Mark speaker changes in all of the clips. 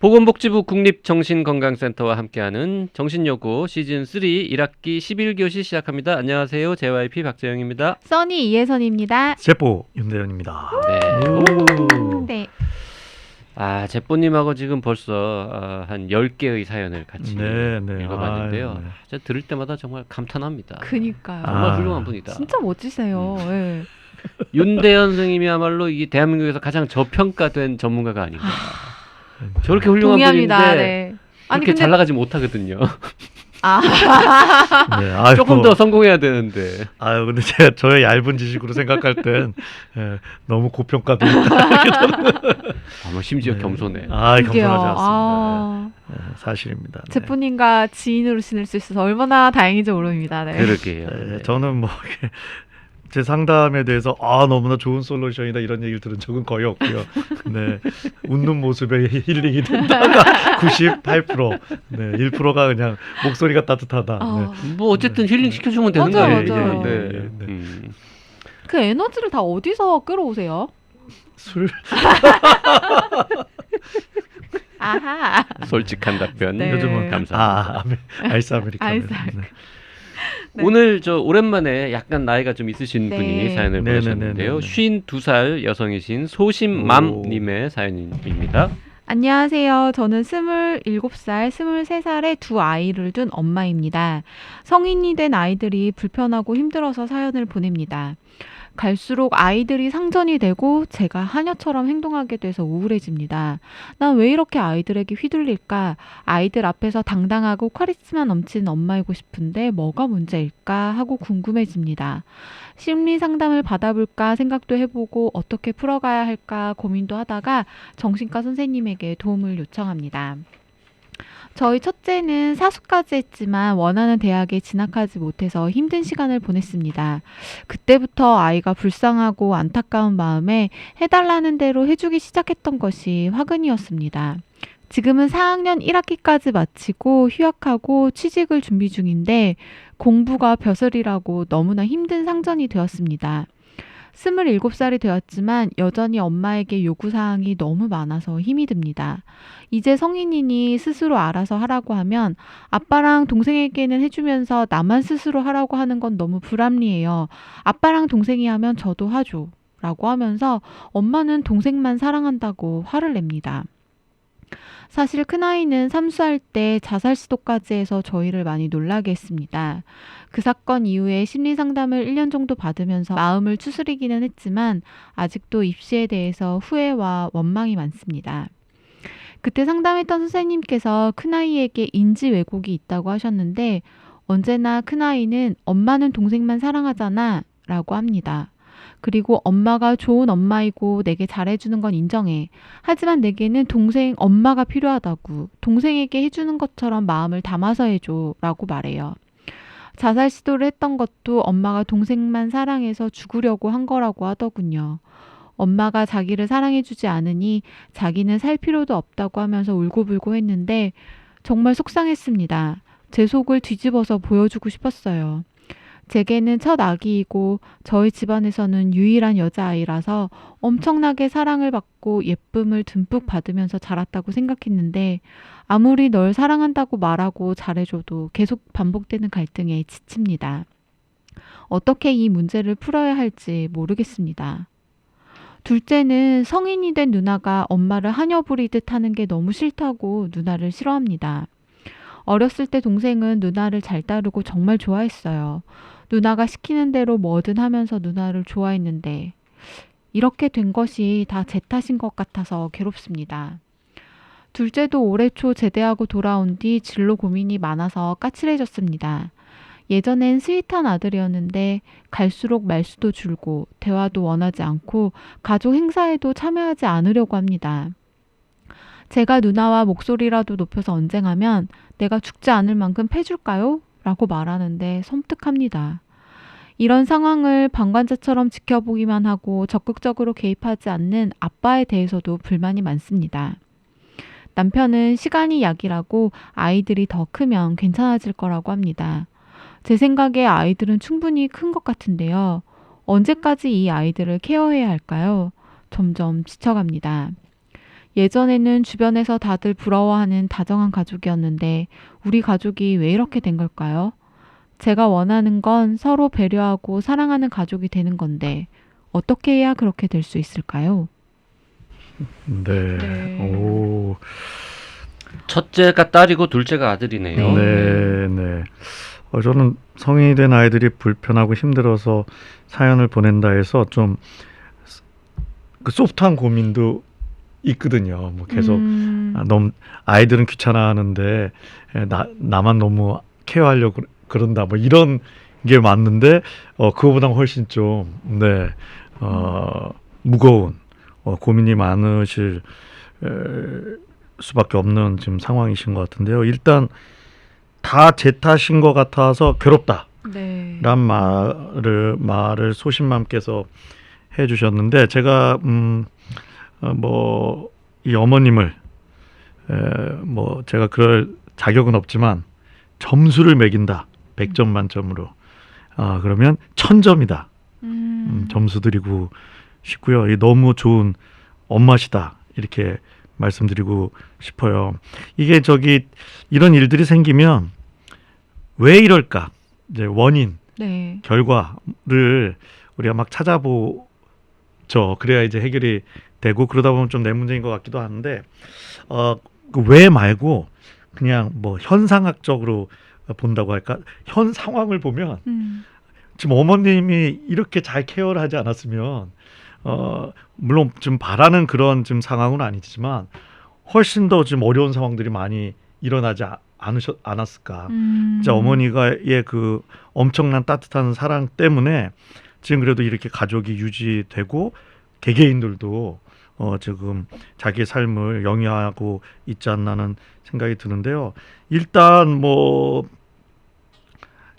Speaker 1: 보건복지부 국립정신건강센터와 함께하는 정신여고 시즌3 1학기 11교시 시작합니다. 안녕하세요. JYP 박재영입니다.
Speaker 2: 써니 이혜선입니다.
Speaker 3: 제보 윤대현입니다.
Speaker 1: 네.
Speaker 2: 네.
Speaker 1: 제뽀님하고 지금 벌써 한 10개의 사연을 같이
Speaker 3: 네.
Speaker 1: 읽어봤는데요.
Speaker 3: 네.
Speaker 1: 제가 들을 때마다 정말 감탄합니다.
Speaker 2: 그니까요.
Speaker 1: 정말 훌륭한 분이다.
Speaker 2: 진짜 멋지세요. 네.
Speaker 1: 윤대현 선생님이야말로 이 대한민국에서 가장 저평가된 전문가가 아닌가. 저렇게 훌륭한
Speaker 2: 동의합니다.
Speaker 1: 분인데
Speaker 2: 네.
Speaker 1: 그렇게 잘 나가지 못하거든요.
Speaker 3: 네,
Speaker 1: 조금 더 성공해야 되는데.
Speaker 3: 근데 제가 저의 얇은 지식으로 생각할 땐 너무 고평가돼 있다.
Speaker 1: 심지어
Speaker 3: 네.
Speaker 1: 겸손해.
Speaker 3: 겸손하지 않습니다. 사실입니다. 네.
Speaker 2: 제프님과 지인으로 지낼 수 있어서 얼마나 다행인지 모릅니다. 네.
Speaker 1: 그러게요.
Speaker 3: 네, 저는 뭐 제 상담에 대해서 너무나 좋은 솔루션이다 이런 얘기를 들은 적은 거의 없고요. 네, 웃는 모습에 힐링이 된다가 98%, 네, 1%가 그냥 목소리가 따뜻하다. 네.
Speaker 1: 뭐 어쨌든 힐링 시켜주면 되는
Speaker 2: 맞아요,
Speaker 1: 거예요.
Speaker 2: 맞아요.
Speaker 1: 네.
Speaker 2: 그 에너지를 다 어디서 끌어오세요?
Speaker 3: 술
Speaker 2: 아하.
Speaker 1: 솔직한 답변.
Speaker 2: 네.
Speaker 3: 요즘은
Speaker 1: 감사합니다.
Speaker 3: 아이스 아메리카노.
Speaker 2: 아이스 아메리카노. 네.
Speaker 1: 오늘 오랜만에 약간 나이가 좀 있으신
Speaker 2: 네.
Speaker 1: 분이 사연을 보내셨는데요. 52살 여성이신 소심맘님의 사연입니다.
Speaker 2: 안녕하세요. 저는 27살, 23살의 두 아이를 둔 엄마입니다. 성인이 된 아이들이 불편하고 힘들어서 사연을 보냅니다. 갈수록 아이들이 상전이 되고 제가 하녀처럼 행동하게 돼서 우울해집니다. 난 왜 이렇게 아이들에게 휘둘릴까? 아이들 앞에서 당당하고 카리스마 넘치는 엄마이고 싶은데 뭐가 문제일까 하고 궁금해집니다. 심리 상담을 받아볼까 생각도 해보고 어떻게 풀어가야 할까 고민도 하다가 정신과 선생님에게 도움을 요청합니다. 저희 첫째는 사수까지 했지만 원하는 대학에 진학하지 못해서 힘든 시간을 보냈습니다. 그때부터 아이가 불쌍하고 안타까운 마음에 해달라는 대로 해주기 시작했던 것이 화근이었습니다. 지금은 4학년 1학기까지 마치고 휴학하고 취직을 준비 중인데 공부가 벼슬이라고 너무나 힘든 상전이 되었습니다. 27살이 되었지만 여전히 엄마에게 요구사항이 너무 많아서 힘이 듭니다. 이제 성인이니 스스로 알아서 하라고 하면 아빠랑 동생에게는 해주면서 나만 스스로 하라고 하는 건 너무 불합리해요. 아빠랑 동생이 하면 저도 하죠. 라고 하면서 엄마는 동생만 사랑한다고 화를 냅니다. 사실 큰아이는 삼수할 때 자살 시도까지 해서 저희를 많이 놀라게 했습니다. 그 사건 이후에 심리상담을 1년 정도 받으면서 마음을 추스리기는 했지만 아직도 입시에 대해서 후회와 원망이 많습니다. 그때 상담했던 선생님께서 큰아이에게 인지 왜곡이 있다고 하셨는데 언제나 큰아이는 엄마는 동생만 사랑하잖아 라고 합니다. 그리고 엄마가 좋은 엄마이고 내게 잘해주는 건 인정해. 하지만 내게는 엄마가 필요하다고. 동생에게 해주는 것처럼 마음을 담아서 해줘 라고 말해요. 자살 시도를 했던 것도 엄마가 동생만 사랑해서 죽으려고 한 거라고 하더군요. 엄마가 자기를 사랑해주지 않으니 자기는 살 필요도 없다고 하면서 울고불고 했는데 정말 속상했습니다. 제 속을 뒤집어서 보여주고 싶었어요. 제게는 첫 아기이고 저희 집안에서는 유일한 여자아이라서 엄청나게 사랑을 받고 예쁨을 듬뿍 받으면서 자랐다고 생각했는데 아무리 널 사랑한다고 말하고 잘해줘도 계속 반복되는 갈등에 지칩니다. 어떻게 이 문제를 풀어야 할지 모르겠습니다. 둘째는 성인이 된 누나가 엄마를 하녀 부리듯 하는 게 너무 싫다고 누나를 싫어합니다. 어렸을 때 동생은 누나를 잘 따르고 정말 좋아했어요. 누나가 시키는 대로 뭐든 하면서 누나를 좋아했는데 이렇게 된 것이 다 제 탓인 것 같아서 괴롭습니다. 둘째도 올해 초 제대하고 돌아온 뒤 진로 고민이 많아서 까칠해졌습니다. 예전엔 스윗한 아들이었는데 갈수록 말수도 줄고 대화도 원하지 않고 가족 행사에도 참여하지 않으려고 합니다. 제가 누나와 목소리라도 높여서 언쟁하면 내가 죽지 않을 만큼 패줄까요? 라고 말하는데 섬뜩합니다. 이런 상황을 방관자처럼 지켜보기만 하고 적극적으로 개입하지 않는 아빠에 대해서도 불만이 많습니다. 남편은 시간이 약이라고 아이들이 더 크면 괜찮아질 거라고 합니다. 제 생각에 아이들은 충분히 큰 것 같은데요. 언제까지 이 아이들을 케어해야 할까요? 점점 지쳐갑니다. 예전에는 주변에서 다들 부러워하는 다정한 가족이었는데 우리 가족이 왜 이렇게 된 걸까요? 제가 원하는 건 서로 배려하고 사랑하는 가족이 되는 건데 어떻게 해야 그렇게 될 수 있을까요?
Speaker 3: 네.
Speaker 2: 네.
Speaker 3: 오.
Speaker 1: 첫째가 딸이고 둘째가 아들이네요.
Speaker 3: 네, 네. 저는 성인이 된 아이들이 불편하고 힘들어서 사연을 보낸다 해서 좀 그 소프트한 고민도 있거든요. 뭐 계속 너무 아이들은 귀찮아하는데 나만 너무 케어하려고 그런다. 뭐 이런 게 맞는데 그거보다 훨씬 좀 무거운 고민이 많으실 수밖에 없는 지금 상황이신 것 같은데요. 일단 다 제 탓인 것 같아서 괴롭다.
Speaker 2: 네.
Speaker 3: 란 말을 소신맘께서 해주셨는데 제가 뭐 이 어머님을 뭐 제가 그럴 자격은 없지만 점수를 매긴다 100점 만점으로 그러면 1000점이다 점수 드리고 싶고요. 이 너무 좋은 엄마시다 이렇게 말씀드리고 싶어요. 이게 이런 일들이 생기면 왜 이럴까 이제 원인
Speaker 2: 네.
Speaker 3: 결과를 우리가 막 찾아보죠. 그래야 이제 해결이 되고 그러다 보면 좀 내 문제인 것 같기도 하는데 그 왜 말고 그냥 뭐 현상학적으로 본다고 할까? 현 상황을 보면 지금 어머님이 이렇게 잘 케어를 하지 않았으면 물론 좀 바라는 그런 지금 상황은 아니지만 훨씬 더 지금 어려운 상황들이 많이 일어나지 않았을까? 진짜 어머니가의 그 엄청난 따뜻한 사랑 때문에 지금 그래도 이렇게 가족이 유지되고 개개인들도 지금 자기의 삶을 영위하고 있지 않나는 생각이 드는데요. 일단 뭐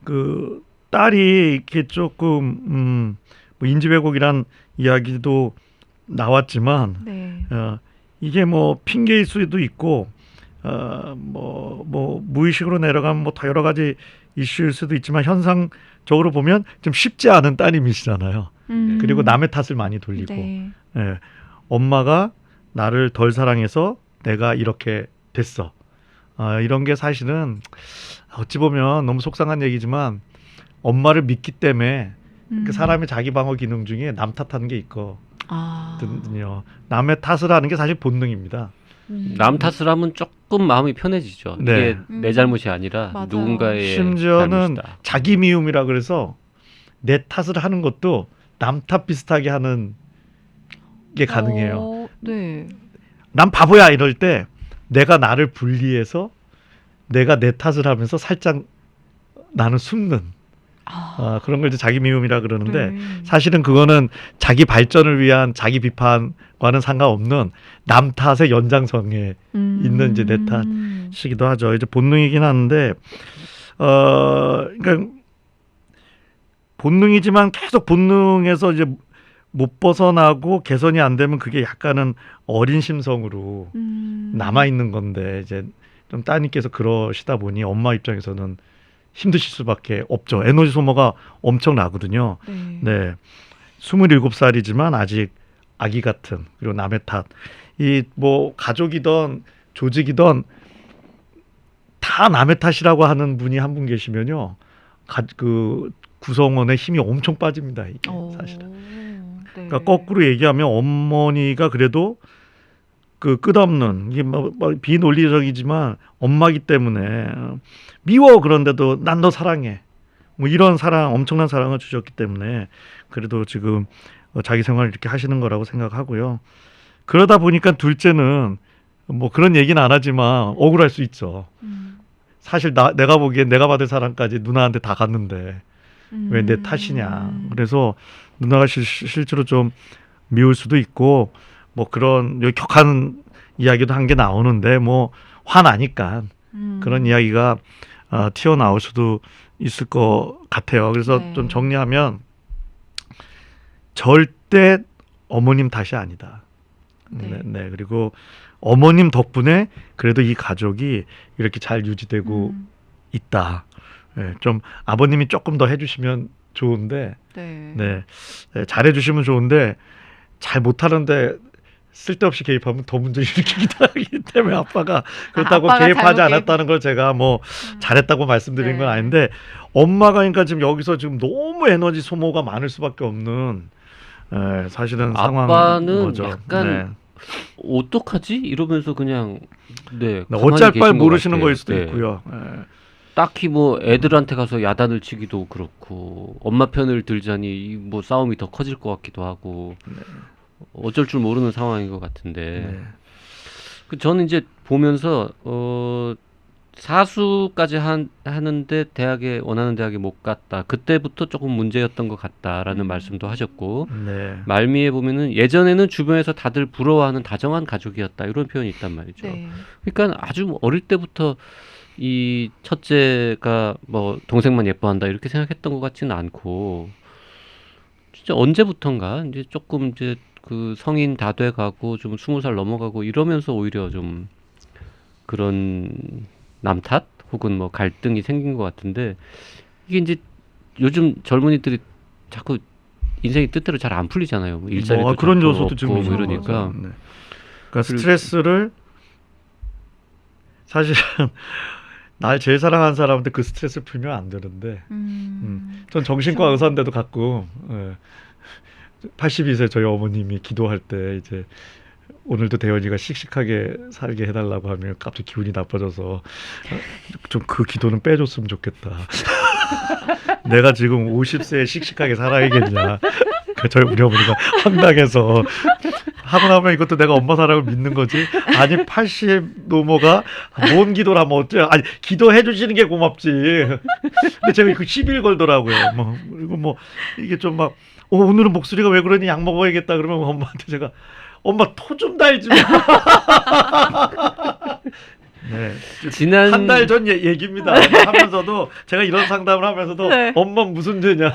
Speaker 3: 그 딸이 이렇게 조금 뭐 인지 왜곡이란 이야기도 나왔지만
Speaker 2: 네.
Speaker 3: 이게 뭐 핑계일 수도 있고 뭐 무의식으로 내려가면 뭐 더 여러 가지 이슈일 수도 있지만 현상적으로 보면 좀 쉽지 않은 따님이시잖아요. 그리고 남의 탓을 많이 돌리고
Speaker 2: 네.
Speaker 3: 엄마가 나를 덜 사랑해서 내가 이렇게 됐어. 이런 게 사실은 어찌 보면 너무 속상한 얘기지만 엄마를 믿기 때문에 그 사람의 자기 방어 기능 중에 남 탓하는 게 있거든요. 남의 탓을 하는 게 사실 본능입니다.
Speaker 1: 남 탓을 하면 조금 마음이 편해지죠.
Speaker 3: 네.
Speaker 1: 이게 내 잘못이 아니라
Speaker 2: 맞아요.
Speaker 1: 누군가의
Speaker 3: 심지어는
Speaker 1: 잘못이다.
Speaker 3: 자기 미움이라 그래서 내 탓을 하는 것도 남 탓 비슷하게 하는 게 가능해요.
Speaker 2: 네.
Speaker 3: 난 바보야 이럴 때 내가 나를 분리해서 내가 내 탓을 하면서 살짝 나는 숨는 그런 걸 이제 자기 미움이라 그러는데
Speaker 2: 네.
Speaker 3: 사실은 그거는 자기 발전을 위한 자기 비판과는 상관없는 남 탓의 연장선에 있는 이제 내 탓이기도 하죠. 이제 본능이긴 한데 그러니까 본능이지만 계속 본능에서 이제 못 벗어나고 개선이 안 되면 그게 약간은 어린 심성으로 남아 있는 건데 이제 좀 따님께서 그러시다 보니 엄마 입장에서는 힘드실 수밖에 없죠. 에너지 소모가 엄청 나거든요. 네. 27살이지만 아직 아기 같은 그리고 남의 탓. 이 뭐 가족이든 조직이든 다 남의 탓이라고 하는 분이 한 분 계시면요. 그 구성원의 힘이 엄청 빠집니다. 이게 사실은.
Speaker 2: 네.
Speaker 3: 그러니까 거꾸로 얘기하면 어머니가 그래도 그 끝없는 이게 뭐 비논리적이지만 엄마기 때문에 미워 그런데도 난 너 사랑해 뭐 이런 사랑 엄청난 사랑을 주셨기 때문에 그래도 지금 자기 생활을 이렇게 하시는 거라고 생각하고요. 그러다 보니까 둘째는 뭐 그런 얘기는 안 하지만 억울할 수 있죠. 사실 내가 보기엔 내가 받을 사랑까지 누나한테 다 갔는데 왜 내 탓이냐. 그래서 누나가 실제로 좀 미울 수도 있고 뭐 그런 격한 이야기도 한 게 나오는데 뭐 화나니까 그런 이야기가 튀어나올 수도 있을 것 같아요. 그래서
Speaker 2: 네.
Speaker 3: 좀 정리하면 절대 어머님 탓이 아니다.
Speaker 2: 네.
Speaker 3: 네. 그리고 어머님 덕분에 그래도 이 가족이 이렇게 잘 유지되고 있다. 네, 좀 아버님이 조금 더 해주시면 좋은데,
Speaker 2: 네.
Speaker 3: 네, 잘해주시면 좋은데 잘 못하는데 쓸데없이 개입하면 더 문제 일으키기도 하기 때문에 아빠가 그렇다고
Speaker 2: 아빠가
Speaker 3: 개입하지
Speaker 2: 잘못
Speaker 3: 않았다는 걸 제가 뭐 잘했다고 말씀드린 건
Speaker 2: 네.
Speaker 3: 아닌데 엄마가 그러니까 지금 여기서 지금 너무 에너지 소모가 많을 수밖에 없는 사실은 상황인
Speaker 1: 아빠는
Speaker 3: 거죠.
Speaker 1: 약간 어떡하지? 이러면서 그냥
Speaker 3: 네.
Speaker 1: 가만히
Speaker 3: 어쩔
Speaker 1: 계신
Speaker 3: 바를
Speaker 1: 것
Speaker 3: 모르시는
Speaker 1: 같아요.
Speaker 3: 거일 수도
Speaker 1: 네.
Speaker 3: 있고요.
Speaker 1: 딱히 뭐 애들한테 가서 야단을 치기도 그렇고 엄마 편을 들자니 뭐 싸움이 더 커질 것 같기도 하고 어쩔 줄 모르는 상황인 것 같은데
Speaker 3: 네.
Speaker 1: 저는 이제 보면서 사수까지 하는데 원하는 대학에 못 갔다. 그때부터 조금 문제였던 것 같다라는 말씀도 하셨고
Speaker 3: 네.
Speaker 1: 말미에 보면은 예전에는 주변에서 다들 부러워하는 다정한 가족이었다 이런 표현이 있단 말이죠.
Speaker 2: 네.
Speaker 1: 그러니까 아주 어릴 때부터 이 첫째가 뭐 동생만 예뻐한다 이렇게 생각했던 것 같지는 않고 진짜 언제부턴가 이제 조금 이제 그 성인 다 돼가고 좀 20살 넘어가고 이러면서 오히려 좀 그런 남 탓 혹은 뭐 갈등이 생긴 것 같은데 이게 이제 요즘 젊은이들이 자꾸 인생이 뜻대로 잘 안 풀리잖아요. 뭐 일자리도
Speaker 3: 그런
Speaker 1: 좀
Speaker 3: 요소도 좀
Speaker 1: 없고 뭐
Speaker 3: 있는
Speaker 1: 이러니까
Speaker 3: 거죠. 네. 그러니까 스트레스를 사실은 날 제일 사랑하는 사람한테 그 스트레스를 풀면 안 되는데 전 정신과
Speaker 2: 그렇죠.
Speaker 3: 의사인데도 가끔 82세 저희 어머님이 기도할 때 이제 오늘도 대현이가 씩씩하게 살게 해달라고 하면 갑자기 기분이 나빠져서 좀 그 기도는 빼줬으면 좋겠다. 내가 지금 50세에 씩씩하게 살아야겠냐. 저희 우리 어머니가 황당해서 하고 나면 이것도 내가 엄마 사랑을 믿는 거지. 아니 80 노모가 뭔 기도를 하면 어째? 아니 기도해 주시는 게 고맙지. 근데 제가 그 시비를 걸더라고요. 뭐 그리고 뭐 이게 좀 막 오늘은 목소리가 왜 그러니 약 먹어야겠다 그러면 엄마한테 제가 엄마 토 좀 달지 마. 네.
Speaker 1: 지난
Speaker 3: 한 달 전 얘기입니다. 하면서도 제가 이런 상담을 하면서도
Speaker 2: 네.
Speaker 3: 엄마 무슨 죄냐?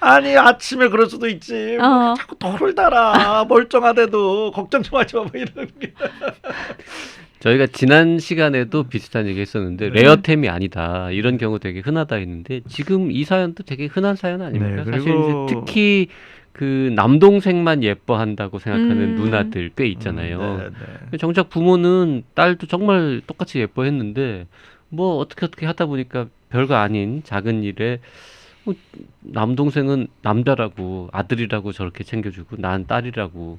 Speaker 3: 아니 아침에 그럴 수도 있지. 뭐 자꾸 토를 달아. 멀쩡하대도 걱정 좀 하지 마. 뭐 이런 게.
Speaker 1: 저희가 지난 시간에도 비슷한 얘기 했었는데 레어템이 아니다 이런 경우 되게 흔하다 했는데 지금 이 사연도 되게 흔한 사연 아닙니까?
Speaker 3: 네,
Speaker 1: 사실
Speaker 3: 그리고-
Speaker 1: 이제 특히 그 남동생만 예뻐한다고 생각하는
Speaker 2: 음.
Speaker 1: 누나들 꽤 있잖아요.
Speaker 3: 네, 네.
Speaker 1: 정작 부모는 딸도 정말 똑같이 예뻐했는데 뭐 어떻게 하다 보니까 별거 아닌 작은 일에 뭐 남동생은 남자라고 아들이라고 저렇게 챙겨주고 난 딸이라고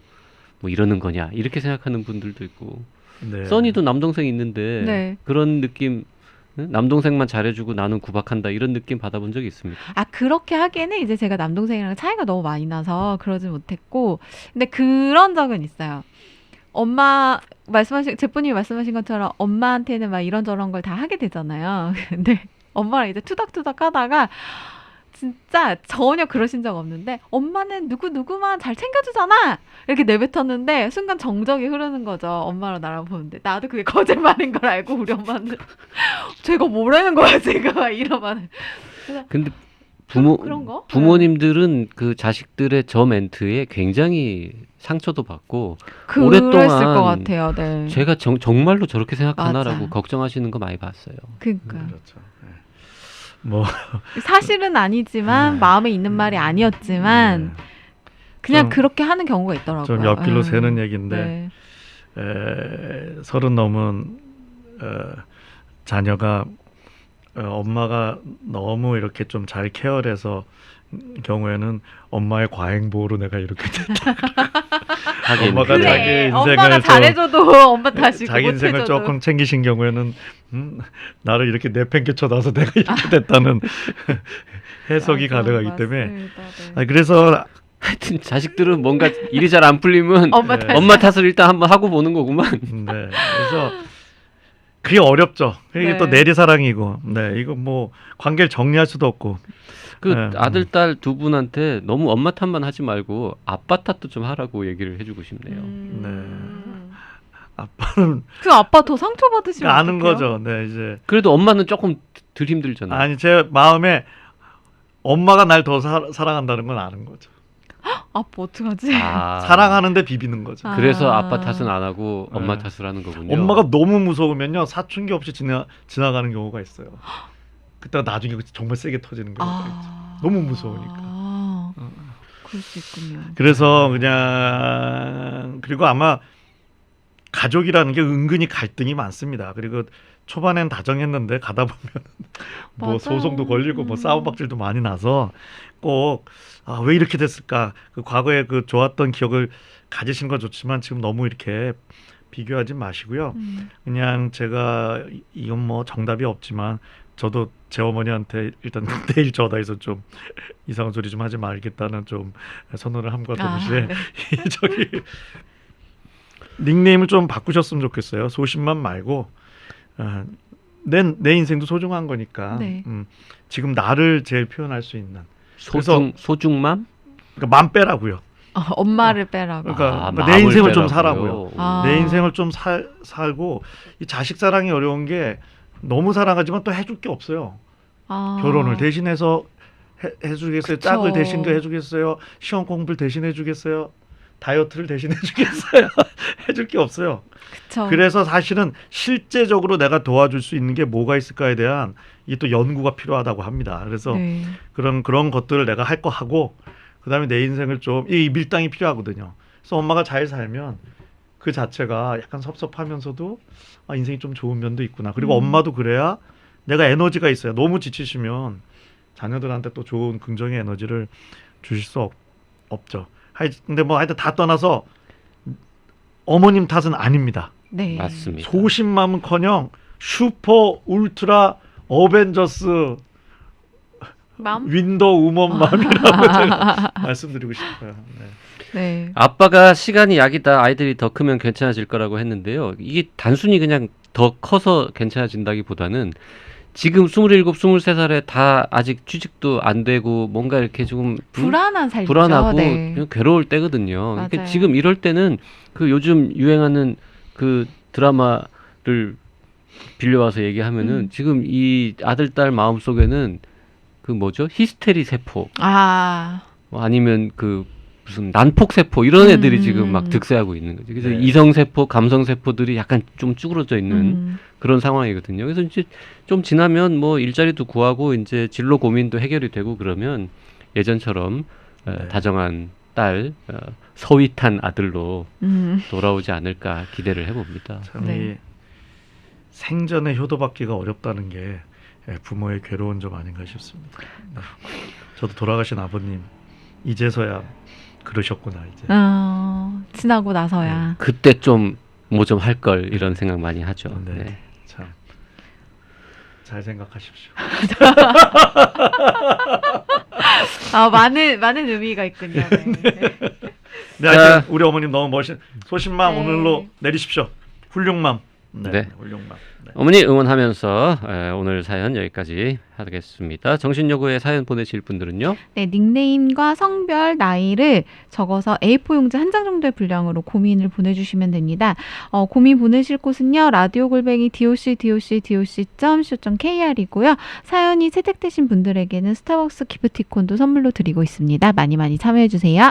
Speaker 1: 뭐 이러는 거냐 이렇게 생각하는 분들도 있고
Speaker 3: 네.
Speaker 1: 써니도 남동생이 있는데
Speaker 2: 네.
Speaker 1: 그런 느낌 응? 남동생만 잘해주고 나는 구박한다 이런 느낌 받아본 적이 있습니다.
Speaker 2: 그렇게 하기에는 이제 제가 남동생이랑 차이가 너무 많이 나서 그러지 못했고, 근데 그런 적은 있어요. 엄마 제프님이 말씀하신 것처럼 엄마한테는 막 이런저런 걸 다 하게 되잖아요. 근데 엄마랑 이제 투닥투닥 하다가 진짜 전혀 그러신 적 없는데 엄마는 누구만 잘 챙겨주잖아 이렇게 내뱉었는데 순간 정적이 흐르는 거죠. 엄마랑 나랑 보는데 나도 그게 거짓말인 걸 알고 우리 엄마는 제가 뭐라는 거야 지금 막 이러면.
Speaker 1: 근데
Speaker 2: 그런 거?
Speaker 1: 부모님들은 그 자식들의 저 멘트에 굉장히 상처도 받고
Speaker 2: 그랬을
Speaker 1: 오랫동안
Speaker 2: 것 같아요. 네.
Speaker 1: 제가 정말로 저렇게 생각하나라고
Speaker 2: 맞아.
Speaker 1: 걱정하시는 거 많이 봤어요.
Speaker 2: 그러니까
Speaker 3: 그렇죠. 네. 뭐
Speaker 2: 사실은 아니지만 마음에 있는 말이 아니었지만 그냥
Speaker 3: 좀-
Speaker 2: 그렇게 하는 경우가 있더라고요.
Speaker 3: 좀 옆길로
Speaker 2: 예.
Speaker 3: 새는 얘기인데
Speaker 2: 네.
Speaker 3: 30 넘은 자녀가 엄마가 너무 이렇게 좀 잘 케어를 해서 경우에는 엄마의 과잉 보호로 내가 이렇게 됐다.
Speaker 1: 하긴
Speaker 3: 엄마가
Speaker 1: 그래.
Speaker 3: 자기
Speaker 2: 그래.
Speaker 3: 인생을
Speaker 2: 엄마가
Speaker 3: 좀-
Speaker 2: 잘해줘도 엄마 탓이고
Speaker 3: 자기 인생을
Speaker 2: 못해줘도.
Speaker 3: 조금 챙기신 경우에는 나를 이렇게 내팽개쳐놔서 내가 이렇게 됐다는 해석이
Speaker 2: 맞아,
Speaker 3: 가능하기 때문에
Speaker 2: 맞습니다. 네.
Speaker 3: 아니, 그래서
Speaker 1: 하여튼 자식들은 뭔가 일이 잘 안 풀리면
Speaker 2: 엄마
Speaker 3: 네.
Speaker 2: 탓.
Speaker 1: 엄마 탓을 일단 한번 하고 보는 거구만.
Speaker 3: 네. 그래서 그게 어렵죠. 이게
Speaker 2: 네.
Speaker 3: 또 내리사랑이고, 네, 이거 뭐 관계를 정리할 수도 없고.
Speaker 1: 그
Speaker 3: 네.
Speaker 1: 아들 딸 두 분한테 너무 엄마 탓만 하지 말고 아빠 탓도 좀 하라고 얘기를 해주고 싶네요.
Speaker 3: 아빠는
Speaker 2: 그 아빠 더 상처받으시면
Speaker 3: 아는
Speaker 2: 어떡해요?
Speaker 3: 거죠. 네, 이제
Speaker 1: 그래도 엄마는 조금 덜 힘들잖아요.
Speaker 3: 아니 제 마음에 엄마가 날 더 사랑한다는 건 아는 거죠.
Speaker 2: 아빠 어떡하지?
Speaker 1: 아,
Speaker 3: 사랑하는데 비비는 거죠.
Speaker 1: 그래서
Speaker 2: 아.
Speaker 1: 아빠 탓은 안 하고 엄마
Speaker 3: 네.
Speaker 1: 탓을 하는 거군요.
Speaker 3: 엄마가 너무 무서우면요 사춘기 없이 지나가는 경우가 있어요. 그때가 나중에 정말 세게 터지는 경우가 있죠. 너무 무서우니까.
Speaker 2: 그럴 수 있군요.
Speaker 3: 그래서 그냥 그리고 아마 가족이라는 게 은근히 갈등이 많습니다. 그리고 초반엔 다정했는데 가다 보면 뭐
Speaker 2: 맞아요.
Speaker 3: 소송도 걸리고 뭐 싸움박질도 많이 나서 꼭 왜 이렇게 됐을까? 그 과거에 그 좋았던 기억을 가지신 건 좋지만 지금 너무 이렇게 비교하지 마시고요. 그냥 제가 이건 뭐 정답이 없지만 저도 제 어머니한테 일단 내일 전화해서 좀 이상한 소리 좀 하지 말겠다는 좀 선언을 함과 동시에
Speaker 2: 네.
Speaker 3: 저기 닉네임을 좀 바꾸셨으면 좋겠어요. 소신만 말고 내 인생도 소중한 거니까
Speaker 2: 네.
Speaker 3: 지금 나를 제일 표현할 수 있는 그래서-
Speaker 1: 소중맘?
Speaker 3: 그러니까 맘 빼라고요.
Speaker 2: 엄마를 빼라고.
Speaker 3: 그러니까 내
Speaker 1: 마음을
Speaker 3: 인생을 좀
Speaker 1: 빼라고요.
Speaker 3: 살아고요.
Speaker 2: 아.
Speaker 3: 내 인생을 좀 살고 이 자식 사랑이 어려운 게 너무 사랑하지만 또 해줄 게 없어요. 결혼을 대신해서 해주겠어요.
Speaker 2: 그쵸.
Speaker 3: 짝을 대신 해주겠어요. 시험 공부를 대신 해주겠어요. 다이어트를 대신 해주겠어요. 해줄 게 없어요.
Speaker 2: 그쵸.
Speaker 3: 그래서 사실은 실제적으로 내가 도와줄 수 있는 게 뭐가 있을까에 대한 이게 또 연구가 필요하다고 합니다. 그래서
Speaker 2: 네.
Speaker 3: 그런 것들을 내가 할 거 하고 그다음에 내 인생을 좀 이 밀당이 필요하거든요. 그래서 엄마가 잘 살면 그 자체가 약간 섭섭하면서도 인생이 좀 좋은 면도 있구나. 그리고 엄마도 그래야 내가 에너지가 있어요. 너무 지치시면 자녀들한테 또 좋은 긍정의 에너지를 주실 수 없죠. 근데 뭐 하여튼 다 떠나서 어머님 탓은 아닙니다.
Speaker 2: 네.
Speaker 1: 맞습니다.
Speaker 3: 소신맘은커녕 슈퍼 울트라 어벤져스
Speaker 2: 맘?
Speaker 3: 윈더 우먼맘이라고 제가 말씀드리고 싶어요. 네.
Speaker 2: 네.
Speaker 1: 아빠가 시간이 약이다. 아이들이 더 크면 괜찮아질 거라고 했는데요. 이게 단순히 그냥 더 커서 괜찮아진다기보다는 지금 27, 23살에 다 아직 취직도 안 되고 뭔가 이렇게 조금
Speaker 2: 불안한 삶이죠.
Speaker 1: 불안하고
Speaker 2: 네.
Speaker 1: 그냥 괴로울 때거든요. 그러니까
Speaker 2: 맞아요.
Speaker 1: 지금 이럴 때는 그 요즘 유행하는 그 드라마를 빌려와서 얘기하면은 지금 이 아들 딸 마음 속에는 그 뭐죠? 히스테리 세포 아니면 그 무슨 난폭 세포 이런 애들이 지금 막 득세하고 있는 거죠. 그래서
Speaker 3: 네.
Speaker 1: 이성 세포, 감성 세포들이 약간 좀 쭈그러져 있는 그런 상황이거든요. 그래서 이제 좀 지나면 뭐 일자리도 구하고 이제 진로 고민도 해결이 되고 그러면 예전처럼
Speaker 3: 네.
Speaker 1: 다정한 딸, 서윗한 아들로
Speaker 2: 음.
Speaker 1: 돌아오지 않을까 기대를 해봅니다.
Speaker 3: 참
Speaker 2: 네.
Speaker 3: 이 생전에 효도받기가 어렵다는 게 부모의 괴로운 점 아닌가 싶습니다. 네. 저도 돌아가신 아버님 이제서야 그러셨구나 이제.
Speaker 2: 지나고 나서야.
Speaker 1: 그때 좀 뭐 좀 할 걸 이런 생각 많이 하죠.
Speaker 3: 네.
Speaker 1: 네.
Speaker 3: 참 잘 생각하십시오.
Speaker 2: 많은 의미가 있군요. 네.
Speaker 3: 네,
Speaker 1: 자.
Speaker 3: 하여튼 우리 어머님 너무 소신맘
Speaker 2: 네.
Speaker 3: 오늘로 내리십시오. 훌륭맘.
Speaker 1: 네.
Speaker 3: 훌륭맘. 네.
Speaker 1: 어머니 응원하면서 오늘 사연 여기까지 하겠습니다. 정신여고에 사연 보내실 분들은요.
Speaker 2: 네, 닉네임과 성별, 나이를 적어서 A4 용지 한 장 정도의 분량으로 고민을 보내주시면 됩니다. 고민 보내실 곳은요. 라디오골뱅이 doc.co.kr이고요. 사연이 채택되신 분들에게는 스타벅스 기프티콘도 선물로 드리고 있습니다. 많이 많이 참여해주세요.